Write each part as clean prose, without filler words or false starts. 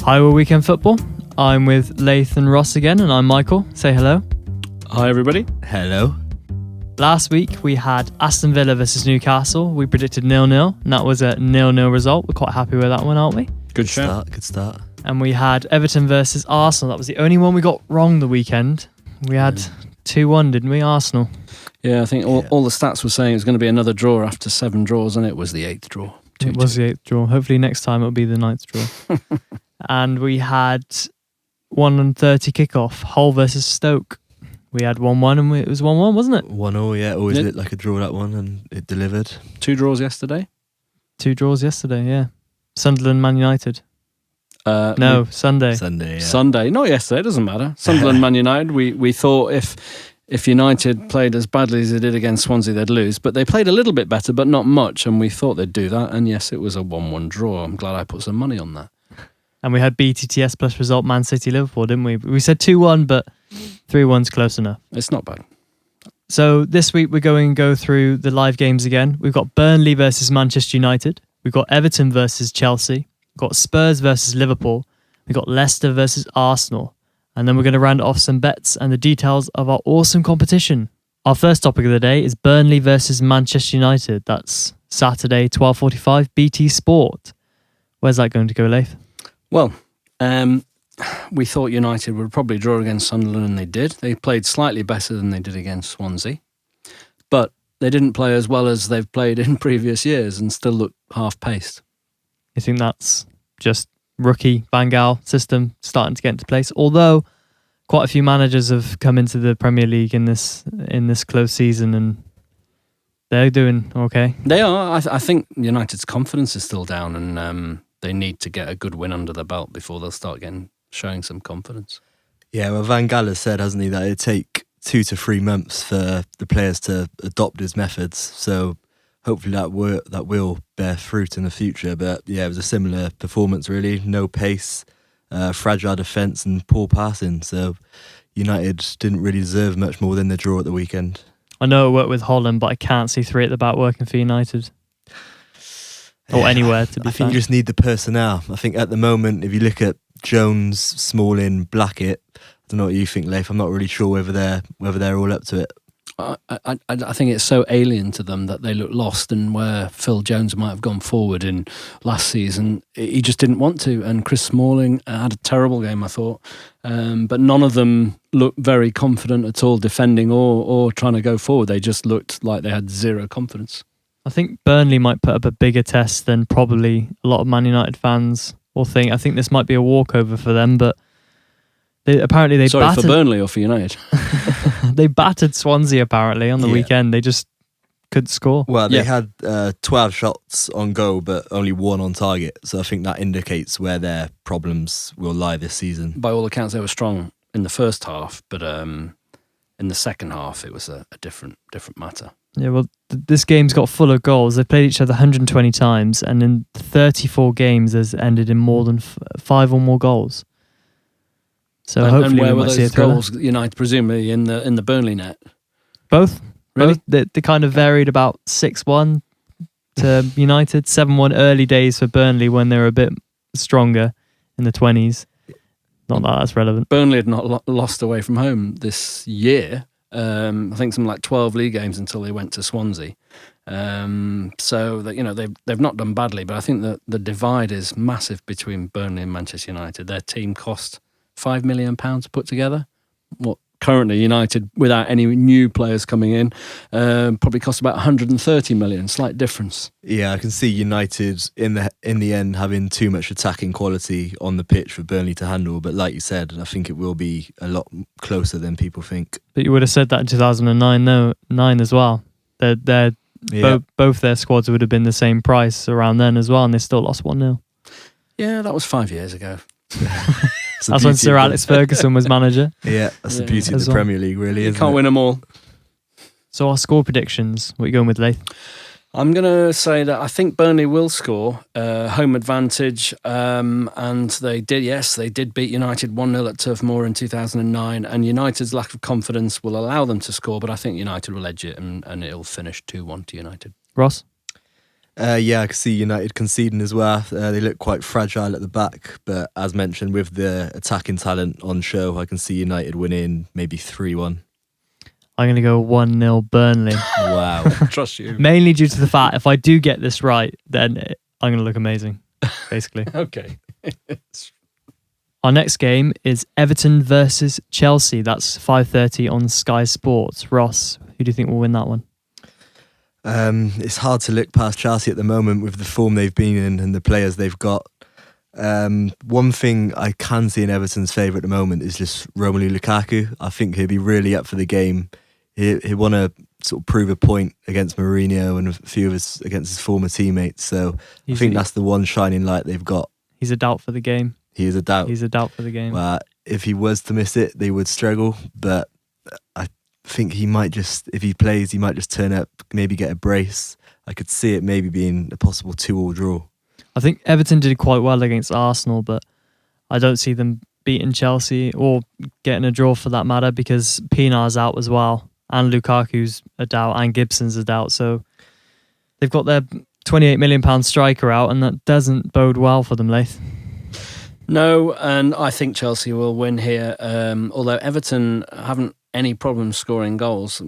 Hi, we're Weekend Football. I'm with Laith and Ross again, and I'm Michael. Say hello. Hi, everybody. Hello. Last week we had Aston Villa versus Newcastle. We predicted 0-0, and that was a 0-0 result. We're quite happy with that one, aren't we? Good start. And we had Everton versus Arsenal. That was the only one we got wrong the weekend. We had 2-1, didn't we, Arsenal? Yeah, I think all the stats were saying it was going to be another draw after 7 draws, and it was the 8th draw. 2-2. It was the 8th draw. Hopefully next time it'll be the 9th draw. And we had 1:30 kickoff, Hull versus Stoke. We had 1-1 and it was 1-1, wasn't it? 1-0, yeah. Always looked like a draw, that one, and it delivered. 2 draws yesterday? 2 draws yesterday, yeah. Sunderland, Man United. Sunday. Sunday, yeah. Sunday, not yesterday, it doesn't matter. Sunderland, Man United. We thought if United played as badly as they did against Swansea, they'd lose. But they played a little bit better, but not much, and we thought they'd do that. And yes, it was a 1-1 draw. I'm glad I put some money on that. And we had BTTS plus result Man City Liverpool, didn't we? We said 2-1, but 3-1's close enough. It's not bad. So this week we're going to go through the live games again. We've got Burnley versus Manchester United. We've got Everton versus Chelsea. We've got Spurs versus Liverpool. We've got Leicester versus Arsenal. And then we're going to round off some bets and the details of our awesome competition. Our first topic of the day is Burnley versus Manchester United. That's Saturday, 12:45, BT Sport. Where's that going to go, Leif? Well, we thought United would probably draw against Sunderland, and they did. They played slightly better than they did against Swansea. But they didn't play as well as they've played in previous years and still look half-paced. You think that's just rookie Van Gaal system starting to get into place? Although quite a few managers have come into the Premier League in this close season and they're doing okay. They are. I think United's confidence is still down, and they need to get a good win under the belt before they'll start showing some confidence. Yeah, well, Van Gaal has said, hasn't he, that it'd take 2 to 3 months for the players to adopt his methods. So hopefully that will bear fruit in the future. But yeah, it was a similar performance, really. No pace, fragile defence and poor passing. So United didn't really deserve much more than the draw at the weekend. I know it worked with Holland, but I can't see 3 at the back working for United. Or anywhere, to be fair. I think you just need the personnel. I think at the moment, if you look at Jones, Smalling, Blackett, I don't know what you think, Leif. I'm not really sure whether they're all up to it. I think it's so alien to them that they look lost, and where Phil Jones might have gone forward in last season, he just didn't want to. And Chris Smalling had a terrible game, I thought. But none of them looked very confident at all defending or trying to go forward. They just looked like they had zero confidence. I think Burnley might put up a bigger test than probably a lot of Man United fans will think. I think this might be a walkover for them, but they battered... for Burnley or for United? They battered Swansea apparently on the weekend. They just couldn't score. Well, they had 12 shots on goal, but only 1 on target. So I think that indicates where their problems will lie this season. By all accounts, they were strong in the first half, but in the second half, it was a different matter. Yeah, well, this game's got full of goals. They've played each other 120 times, and in 34 games, has ended in more than 5 or more goals. So hopefully, and where we were might see a those thriller. goals? United presumably in the Burnley net. Both, really. They kind of varied about 6-1 to United, 7-1 early days for Burnley when they were a bit stronger in the 20s. Not that that's relevant. Burnley had not lost away from home this year. I think something like 12 league games until they went to Swansea. So that they've not done badly, but I think that the divide is massive between Burnley and Manchester United. Their team cost £5 million to put together. What currently United, without any new players coming in, probably cost about 130 million. Slight difference. Yeah, I can see United in the end having too much attacking quality on the pitch for Burnley to handle. But like you said, I think it will be a lot closer than people think. But you would have said that in 2009 as well. Both their squads would have been the same price around then as well, and they still lost 1-0. Yeah, that was 5 years ago. That's when Sir Alex Ferguson was manager. Yeah, that's the beauty of the Premier League, really. You can't win them all. So our score predictions, what are you going with, Leith? I'm going to say that I think Burnley will score, home advantage, and they did beat United 1-0 at Turf Moor in 2009, and United's lack of confidence will allow them to score, but I think United will edge it, and it'll finish 2-1 to United. Ross? Yeah, I can see United conceding as well. They look quite fragile at the back, but as mentioned, with the attacking talent on show, I can see United winning maybe 3-1. I'm going to go 1-0 Burnley. Wow. Trust you. Mainly due to the fact if I do get this right, then I'm going to look amazing, basically. Okay. Our next game is Everton versus Chelsea. That's 5:30 on Sky Sports. Ross, who do you think will win that one? It's hard to look past Chelsea at the moment with the form they've been in and the players they've got. One thing I can see in Everton's favour at the moment is just Romelu Lukaku. I think he'll be really up for the game. He want to sort of prove a point against Mourinho and a few of against his former teammates. So I think that's the one shining light they've got. He's a doubt for the game. He is a doubt. He's a doubt for the game. Well, if he was to miss it, they would struggle. But I think he might just, if he plays, he might just turn up, maybe get a brace. I could see it maybe being a possible 2-2 draw. I think Everton did quite well against Arsenal, but I don't see them beating Chelsea or getting a draw for that matter because Pinar's out as well, and Lukaku's a doubt, and Gibson's a doubt. So they've got their £28 million striker out, and that doesn't bode well for them, Laith. No, and I think Chelsea will win here. Although Everton haven't any problem scoring goals.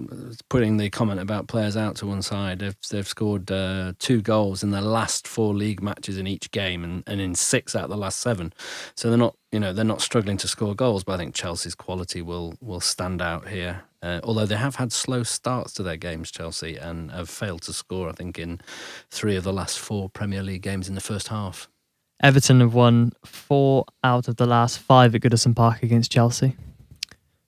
Putting the comment about players out to one side, they've scored 2 goals in their last 4 league matches in each game, and in 6 out of the last 7. So they're not struggling to score goals. But I think Chelsea's quality will stand out here. Although they have had slow starts to their games, Chelsea, and have failed to score, I think, in 3 of the last 4 Premier League games in the first half. Everton have won 4 out of the last 5 at Goodison Park against Chelsea.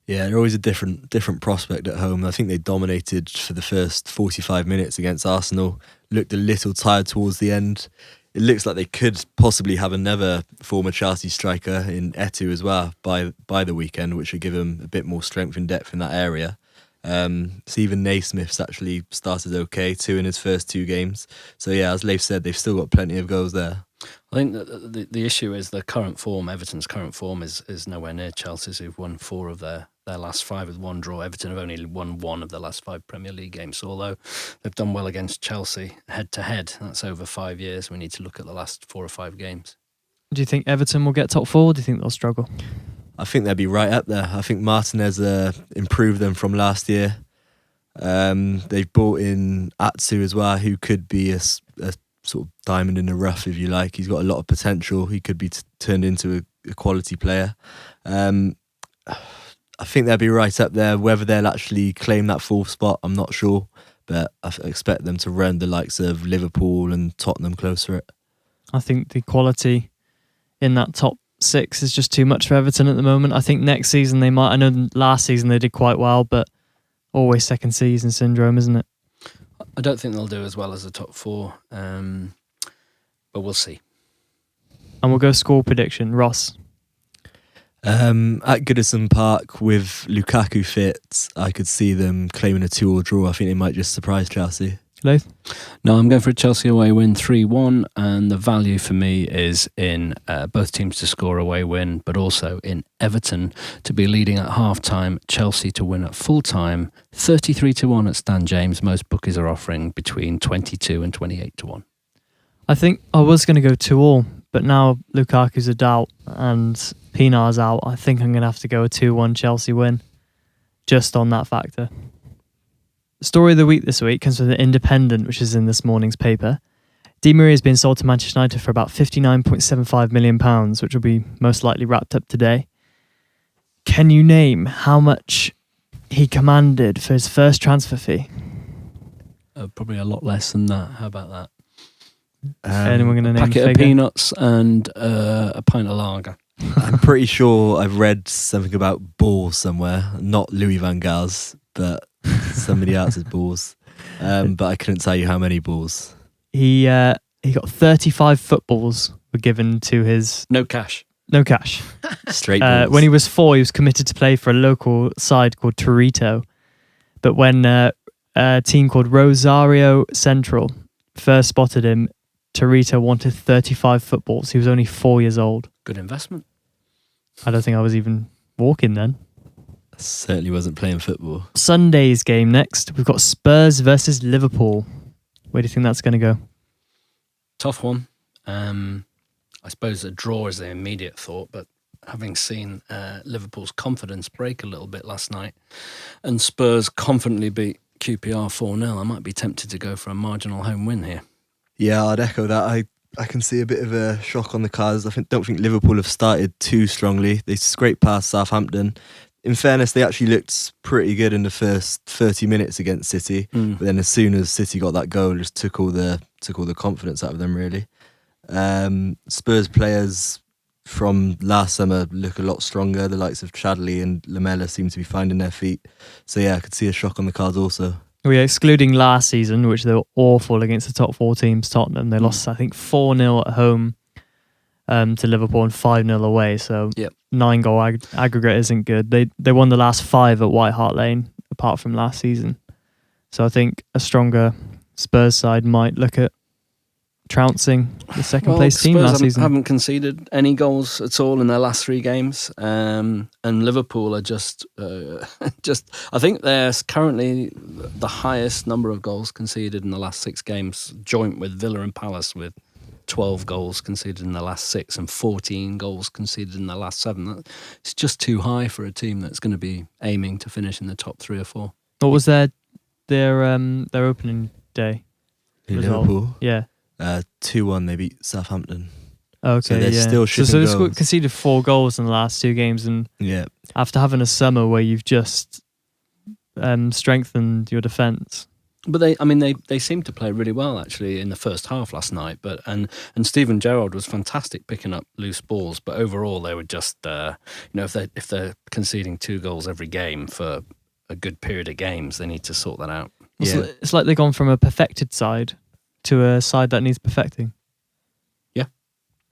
Yeah, they're always a different prospect at home. I think they dominated for the first 45 minutes against Arsenal. Looked a little tired towards the end. It looks like they could possibly have another former Chelsea striker in Etu as well by the weekend, which would give them a bit more strength and depth in that area. So even Naismith's actually started okay, 2 in his first 2 games. So yeah, as Leif said, they've still got plenty of goals there. I think that the issue is the current form. Everton's current form is nowhere near Chelsea's, who've won 4 of their last 5 with 1 draw. Everton have only won 1 of the last 5 Premier League games. So although they've done well against Chelsea head-to-head, that's over 5 years. We need to look at the last 4 or 5 games. Do you think Everton will get top 4, or do you think they'll struggle? I think they'll be right up there. I think Martinez improved them from last year. They've brought in Atsu as well, who could be a sort of diamond in the rough, if you like. He's got a lot of potential. He could be turned into a quality player. I think they'll be right up there. Whether they'll actually claim that 4th spot, I'm not sure. But I expect them to run the likes of Liverpool and Tottenham closer it. I think the quality in that top 6 is just too much for Everton at the moment. I think next season they might. I know last season they did quite well, but always second season syndrome, isn't it? I don't think they'll do as well as the top 4, but we'll see. And we'll go score prediction. Ross? At Goodison Park, with Lukaku fit, I could see them claiming a 2-2 draw. I think they might just surprise Chelsea. Leith? No, I'm going for a Chelsea away win 3-1, and the value for me is in both teams to score away win, but also in Everton to be leading at half-time, Chelsea to win at full-time, 33-1 at Stan James. Most bookies are offering between 22 and 28-1. I think I was going to go 2-2, but now Lukaku's a doubt and Pinar's out. I think I'm going to have to go a 2-1 Chelsea win, just on that factor. Story of the week this week comes from The Independent, which is in this morning's paper. Di Maria has been sold to Manchester United for about £59.75 million, which will be most likely wrapped up today. Can you name how much he commanded for his first transfer fee? Probably a lot less than that. How about that? Anyone going to name a packet figure? of peanuts and a pint of lager. I'm pretty sure I've read something about balls somewhere, not Louis van Gaal's, but somebody else's balls. But I couldn't tell you how many balls. He got 35 footballs were given to his... No cash. No cash. Straight balls. When he was 4, he was committed to play for a local side called Torito. But when a team called Rosario Central first spotted him, Torito wanted 35 footballs. He was only 4 years old. Good investment. I don't think I was even walking then. Certainly wasn't playing football. Sunday's game next. We've got Spurs versus Liverpool. Where do you think that's going to go? Tough one. I suppose a draw is the immediate thought, but having seen Liverpool's confidence break a little bit last night and Spurs confidently beat QPR 4-0, I might be tempted to go for a marginal home win here. Yeah, I'd echo that. I can see a bit of a shock on the cards. Don't think Liverpool have started too strongly. They scraped past Southampton. In fairness, they actually looked pretty good in the first 30 minutes against City. But then as soon as City got that goal, it just took all the confidence out of them, really. Spurs players from last summer look a lot stronger. The likes of Chadley and Lamela seem to be finding their feet. So yeah, I could see a shock on the cards also. We're excluding last season, which they wwere awful against the top 4 teams, Tottenham. They lost, I think, 4-0 at home to Liverpool and 5-0 away. So 9-goal aggregate isn't good. They won the last 5 at White Hart Lane, apart from last season. So I think a stronger Spurs side might look at trouncing the second place team last season. Haven't conceded any goals at all in their last 3 games, and Liverpool are just I think they're currently the highest number of goals conceded in the last 6 games, joint with Villa and Palace, with 12 goals conceded in the last 6 and 14 goals conceded in the last 7. It's just too high for a team that's going to be aiming to finish in the top 3 or 4. What was their opening day result? Liverpool? Yeah. 2-1, they beat Southampton. Okay, so they're still shipping so goals. they've conceded 4 goals in the last 2 games, and after having a summer where you've just strengthened your defence. But they seemed to play really well actually in the first half last night. But and Steven Gerrard was fantastic picking up loose balls. But overall, they were just if they're conceding 2 goals every game for a good period of games, they need to sort that out. Yeah. It's like they've gone from a perfected side to a side that needs perfecting. Yeah,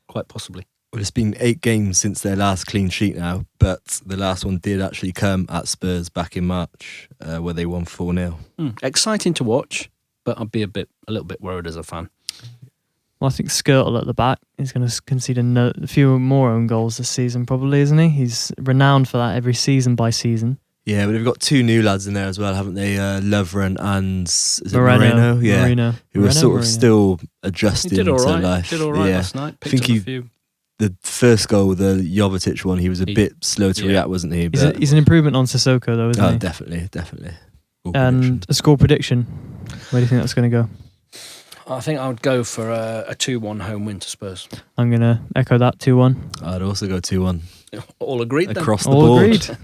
quite possibly. Well, it's been 8 games since their last clean sheet now, but the last one did actually come at Spurs back in March, where they won 4-0. Exciting to watch, but I'd be a little bit worried as a fan. Well, I think Skirtle at the back is going to concede a few more own goals this season, probably, isn't he? He's renowned for that every season by season. Yeah, but they've got 2 new lads in there as well, haven't they? Lovren and Moreno? Yeah, Moreno. Who are sort of still adjusting to life. Did all right last night. I think the first goal, the Jovetic one, he was a bit slow to react, wasn't he? He's an improvement on Sissoko, though, isn't he? Definitely. And a score prediction. Where do you think that's going to go? I think I would go for a 2-1 home win to Spurs. I'm going to echo that, 2-1. I'd also go 2-1. All agreed then? Across the board. All agreed.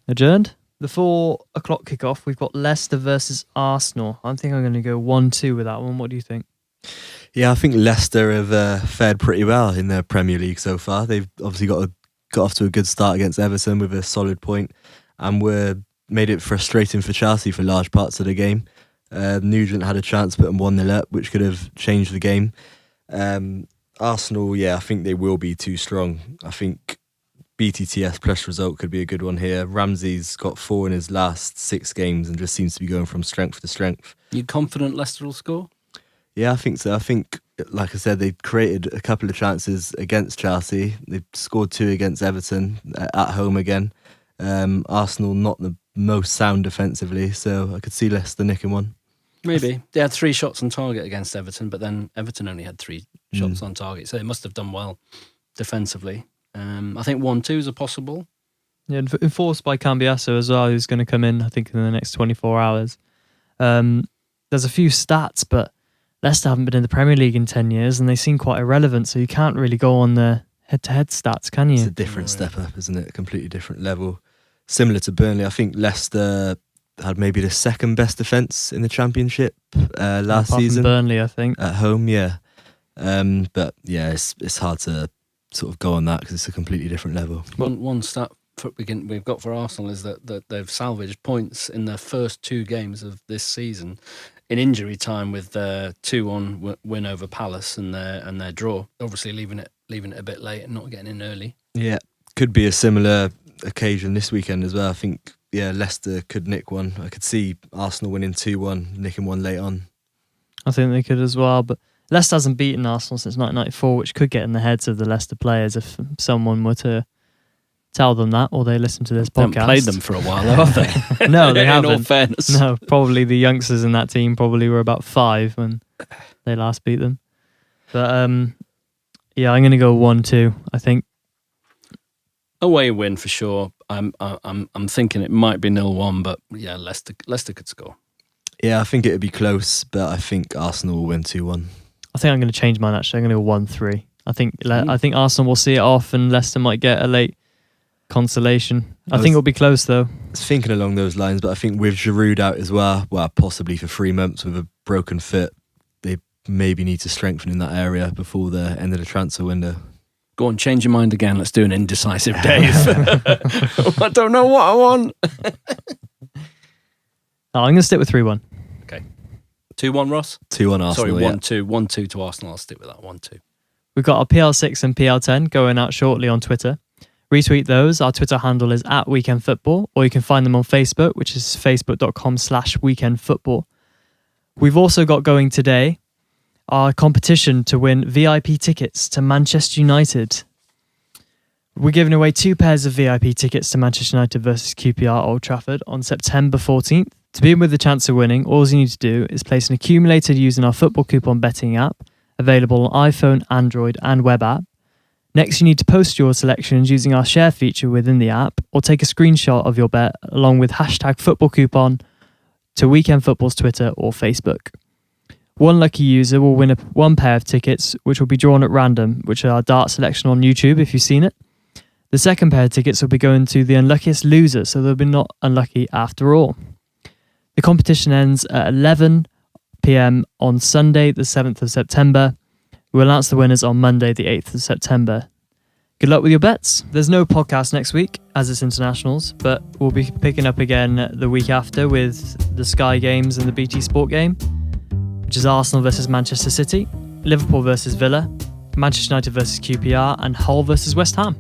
Adjourned. The 4 o'clock kickoff, we've got Leicester versus Arsenal. I think I'm going to go 1-2 with that one. What do you think? Yeah, I think Leicester have fared pretty well in their Premier League so far. They've obviously got off to a good start against Everton with a solid point, and made it frustrating for Chelsea for large parts of the game. Nugent had a chance to put them 1-0 up, which could have changed the game. Arsenal, I think they will be too strong. I think BTTS plus result could be a good one here. Ramsey's got 4 in his last 6 games and just seems to be going from strength to strength. You confident Leicester will score? Yeah, I think so. I think, like I said, they created a couple of chances against Chelsea. They've scored 2 against Everton at home again. Arsenal not the most sound defensively, so I could see Leicester nicking one. Maybe. They had 3 shots on target against Everton, but then Everton only had 3 shots on target, so they must have done well defensively. I think 1-2 is a possible. Yeah, enforced by Cambiasso as well, who's going to come in, I think, in the next 24 hours. There's a few stats, but Leicester haven't been in the Premier League in 10 years, and they seem quite irrelevant, so you can't really go on the head-to-head stats, can you? It's a different step up, isn't it? A completely different level. Similar to Burnley, I think Leicester had maybe the second best defence in the Championship last season. From Burnley, I think. At home, yeah. But yeah, it's hard to sort of go on that because it's a completely different level. One stat we've got for Arsenal is that they've salvaged points in their first 2 games of this season in injury time, with their 2-1 win over Palace and their draw. Obviously leaving it a bit late and not getting in early. Yeah, could be a similar occasion this weekend as well. I think Leicester could nick one. I could see Arsenal winning 2-1, nicking one late on. I think they could as well, but Leicester hasn't beaten Arsenal since 1994, which could get in the heads of the Leicester players if someone were to tell them that, or they listen to this podcast. They haven't played them for a while, have they? No, they haven't. In all fairness. No, probably the youngsters in that team probably were about 5 when they last beat them. But yeah, I'm going to go 1-2, I think. Away win for sure. I'm thinking it might be 0-1, but yeah, Leicester could score. Yeah, I think it would be close, but I think Arsenal will win 2-1. I think I'm going to change mine, actually. I'm going to go 1-3. I think Arsenal will see it off and Leicester might get a late consolation. I think it'll be close, though. I was thinking along those lines, but I think with Giroud out as well, possibly for 3 months with a broken foot, they maybe need to strengthen in that area before the end of the transfer window. Go on, change your mind again. Let's do an indecisive Dave. I don't know what I want. I'm going to stick with 3-1. Okay. 2-1, Ross? 2-1 Arsenal. Sorry, 1-2. Yeah. 1-2 to Arsenal. I'll stick with that. 1-2. We've got our PL6 and PL10 going out shortly on Twitter. Retweet those. Our Twitter handle is @weekendfootball, or you can find them on Facebook, which is facebook.com/weekendfootball. We've also got going today our competition to win VIP tickets to Manchester United. We're giving away 2 pairs of VIP tickets to Manchester United versus QPR Old Trafford on September 14th. To be in with the chance of winning, all you need to do is place an accumulator using our football coupon betting app, available on iPhone, Android and web app. Next, you need to post your selections using our share feature within the app, or take a screenshot of your bet along with #footballcoupon to Weekend Football's Twitter or Facebook. One lucky user will win 1 pair of tickets, which will be drawn at random, which are our dart selection on YouTube if you've seen it. The second pair of tickets will be going to the unluckiest loser, so they'll be not unlucky after all. The competition ends at 11 p.m. on Sunday, the 7th of September. We'll announce the winners on Monday, the 8th of September. Good luck with your bets. There's no podcast next week, as it's internationals, but we'll be picking up again the week after with the Sky Games and the BT Sport game, which is Arsenal versus Manchester City, Liverpool versus Villa, Manchester United versus QPR, and Hull versus West Ham.